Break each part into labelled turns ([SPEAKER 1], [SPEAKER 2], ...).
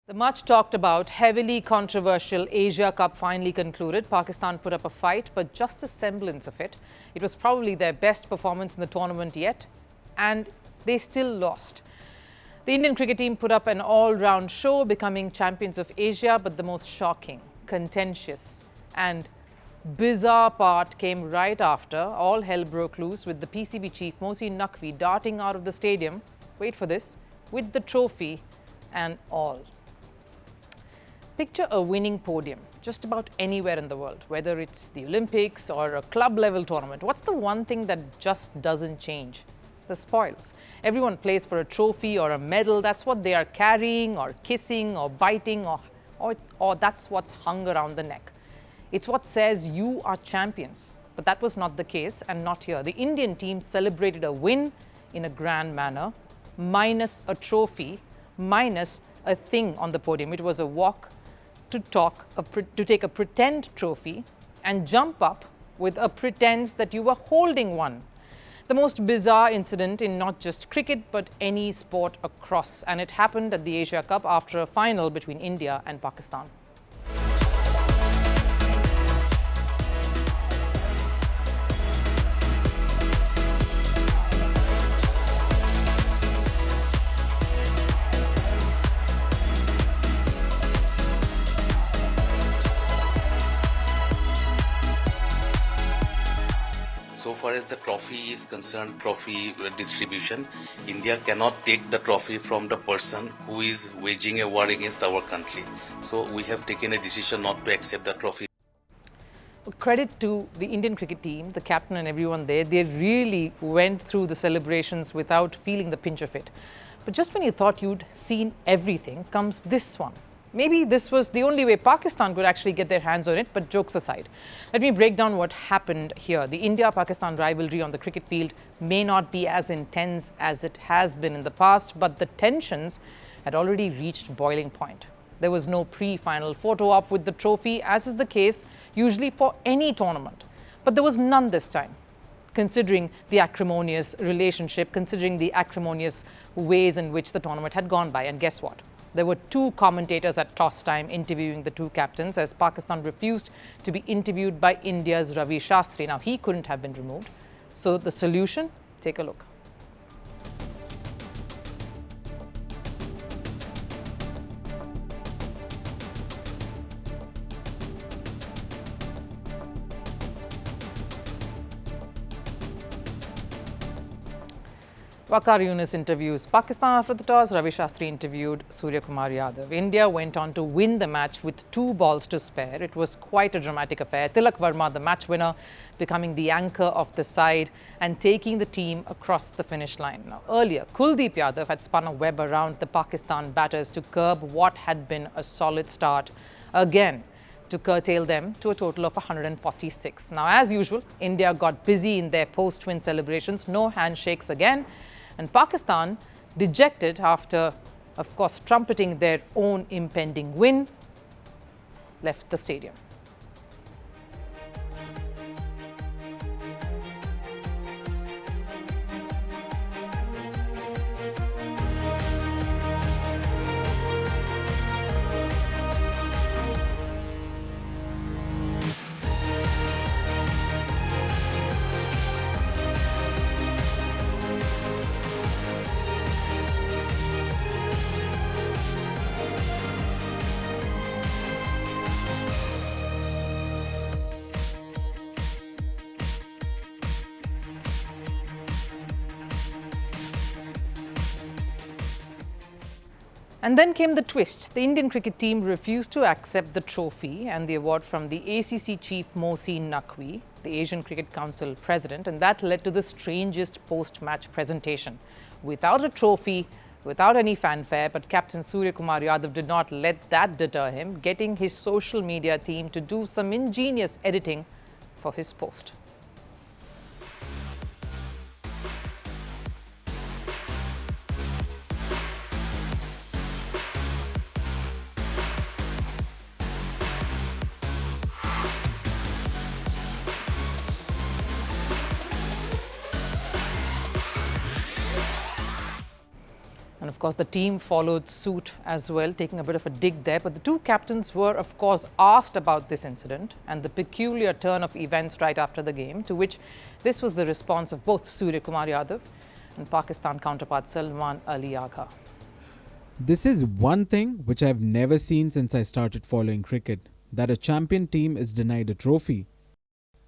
[SPEAKER 1] The much talked about, heavily controversial Asia Cup finally concluded. Pakistan put up a fight, but just a semblance of it. It was probably their best performance in the tournament yet, and they still lost. The Indian cricket team put up an all-round show, becoming champions of Asia, but the most shocking, contentious and bizarre part came right after all hell broke loose with the PCB chief Mohsin Naqvi darting out of the stadium, wait for this, with the trophy and all. Picture a winning podium just about anywhere in the world, whether it's the Olympics or a club level tournament. What's the one thing that just doesn't change? The spoils. Everyone plays for a trophy or a medal. That's what they are carrying or kissing or biting or that's what's hung around the neck. It's what says you are champions. But that was not the case, and not here. The Indian team celebrated a win in a grand manner, minus a trophy, minus a thing on the podium. It was a walk to take a pretend trophy and jump up with a pretense that you were holding one. The most bizarre incident in not just cricket but any sport across, and it happened at the Asia Cup after a final between India and Pakistan.
[SPEAKER 2] So far as the trophy is concerned, trophy distribution, India cannot take the trophy from the person who is waging a war against our country. So we have taken a decision not to accept the trophy.
[SPEAKER 1] Credit to the Indian cricket team, the captain and everyone there. They really went through the celebrations without feeling the pinch of it. But just when you thought you'd seen everything, comes this one. Maybe this was the only way Pakistan could actually get their hands on it, but jokes aside. Let me break down what happened here. The India-Pakistan rivalry on the cricket field may not be as intense as it has been in the past, but the tensions had already reached boiling point. There was no pre-final photo op with the trophy, as is the case usually for any tournament. But there was none this time, considering the acrimonious relationship, considering the acrimonious ways in which the tournament had gone by. And guess what? There were two commentators at toss time interviewing the two captains, as Pakistan refused to be interviewed by India's Ravi Shastri. Now, he couldn't have been removed. So the solution? Take a look. Waqar Yunus interviews Pakistan after the toss. Ravi Shastri interviewed Surya Kumar Yadav. India went on to win the match with 2 balls to spare. It was quite a dramatic affair. Tilak Verma, the match winner, becoming the anchor of the side and taking the team across the finish line. Now, earlier, Kuldeep Yadav had spun a web around the Pakistan batters to curb what had been a solid start, again to curtail them to a total of 146. Now, as usual, India got busy in their post-win celebrations. No handshakes again. And Pakistan, dejected after, of course, trumpeting their own impending win, left the stadium. And then came the twist. The Indian cricket team refused to accept the trophy and the award from the ACC chief Mohsin Naqvi, the Asian Cricket Council president, and that led to the strangest post-match presentation. Without a trophy, without any fanfare, but Captain Surya Kumar Yadav did not let that deter him, getting his social media team to do some ingenious editing for his post. And of course, the team followed suit as well, taking a bit of a dig there. But the two captains were, of course, asked about this incident and the peculiar turn of events right after the game, to which this was the response of both Surya Kumar Yadav and Pakistan counterpart Salman Ali Agha.
[SPEAKER 3] This is one thing which I've never seen since I started following cricket, that a champion team is denied a trophy.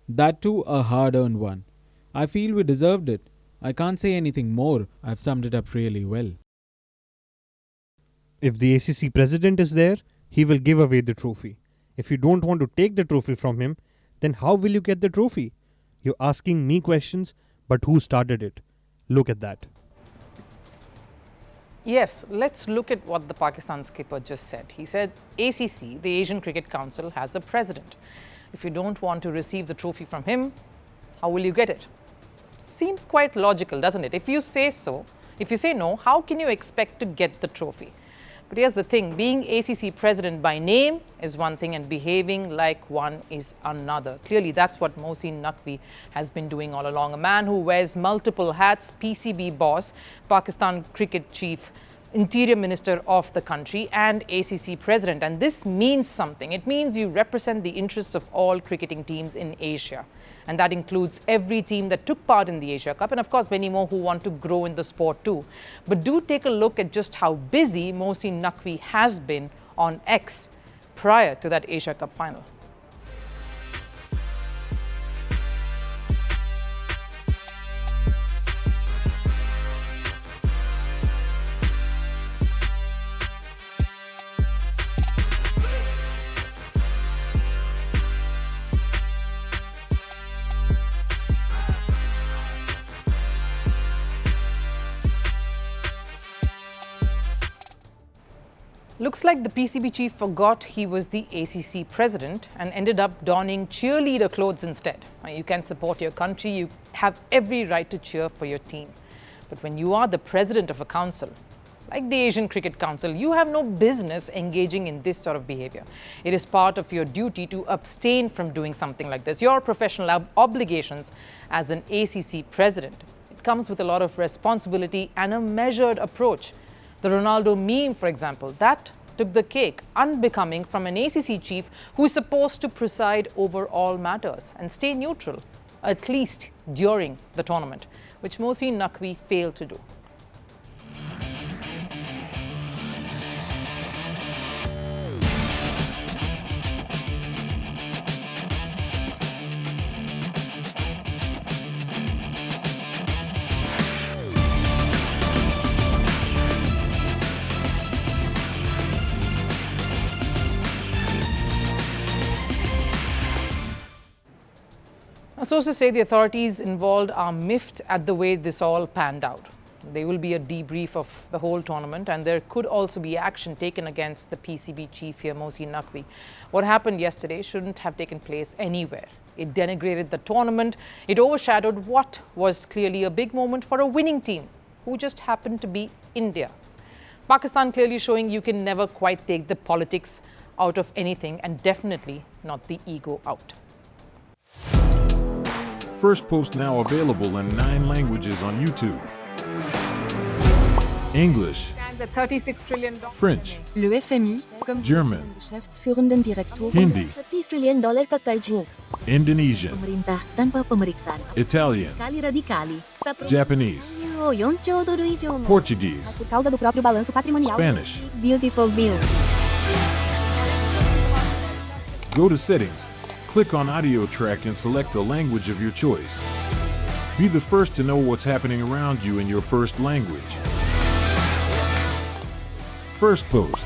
[SPEAKER 3] That too a hard-earned one. I feel we deserved it. I can't say anything more. I've summed it up really well.
[SPEAKER 4] If the ACC president is there, he will give away the trophy. If you don't want to take the trophy from him, then how will you get the trophy? You're asking me questions, but who started it? Look at that.
[SPEAKER 1] Yes, let's look at what the Pakistan skipper just said. He said, ACC, the Asian Cricket Council, has a president. If you don't want to receive the trophy from him, how will you get it? Seems quite logical, doesn't it? If you say so, if you say no, how can you expect to get the trophy? But here's the thing, being ACC president by name is one thing and behaving like one is another. Clearly, that's what Mohsin Naqvi has been doing all along. A man who wears multiple hats, PCB boss, Pakistan cricket chief, Interior Minister of the country and ACC president. And this means something. It means you represent the interests of all cricketing teams in Asia. And that includes every team that took part in the Asia Cup and of course many more who want to grow in the sport too. But do take a look at just how busy Mohsin Naqvi has been on X prior to that Asia Cup final. Looks like the PCB chief forgot he was the ACC president and ended up donning cheerleader clothes instead. You can support your country, you have every right to cheer for your team. But when you are the president of a council, like the Asian Cricket Council, you have no business engaging in this sort of behavior. It is part of your duty to abstain from doing something like this. Your professional obligations as an ACC president, it comes with a lot of responsibility and a measured approach. The Ronaldo meme, for example, that took the cake, unbecoming from an ACC chief who is supposed to preside over all matters and stay neutral, at least during the tournament, which Mohsin Naqvi failed to do. Sources say the authorities involved are miffed at the way this all panned out. There will be a debrief of the whole tournament and there could also be action taken against the PCB chief here, Mohsin Naqvi. What happened yesterday shouldn't have taken place anywhere. It denigrated the tournament. It overshadowed what was clearly a big moment for a winning team, who just happened to be India. Pakistan clearly showing you can never quite take the politics out of anything and definitely not the ego out.
[SPEAKER 5] Firstpost now available in 9 languages on YouTube. English,
[SPEAKER 6] Stands at $36 trillion.
[SPEAKER 5] French,
[SPEAKER 7] Le FMI, comme
[SPEAKER 5] German,
[SPEAKER 7] Geschäftsführenden Direktor
[SPEAKER 5] Hindi,
[SPEAKER 7] $30 trillion ka karj ho.
[SPEAKER 5] Indonesian,
[SPEAKER 7] Pemerintah tanpa pemeriksaan.
[SPEAKER 5] Italian,
[SPEAKER 7] Sekali radikali.
[SPEAKER 5] Japanese,
[SPEAKER 7] Yon todo do idioma.
[SPEAKER 5] Portuguese,
[SPEAKER 7] Por causa do próprio balanço patrimonial.
[SPEAKER 5] Spanish.
[SPEAKER 7] Beautiful bill.
[SPEAKER 5] Go to Settings, click on Audio Track and select the language of your choice. Be the first to know what's happening around you in your first language. Firstpost.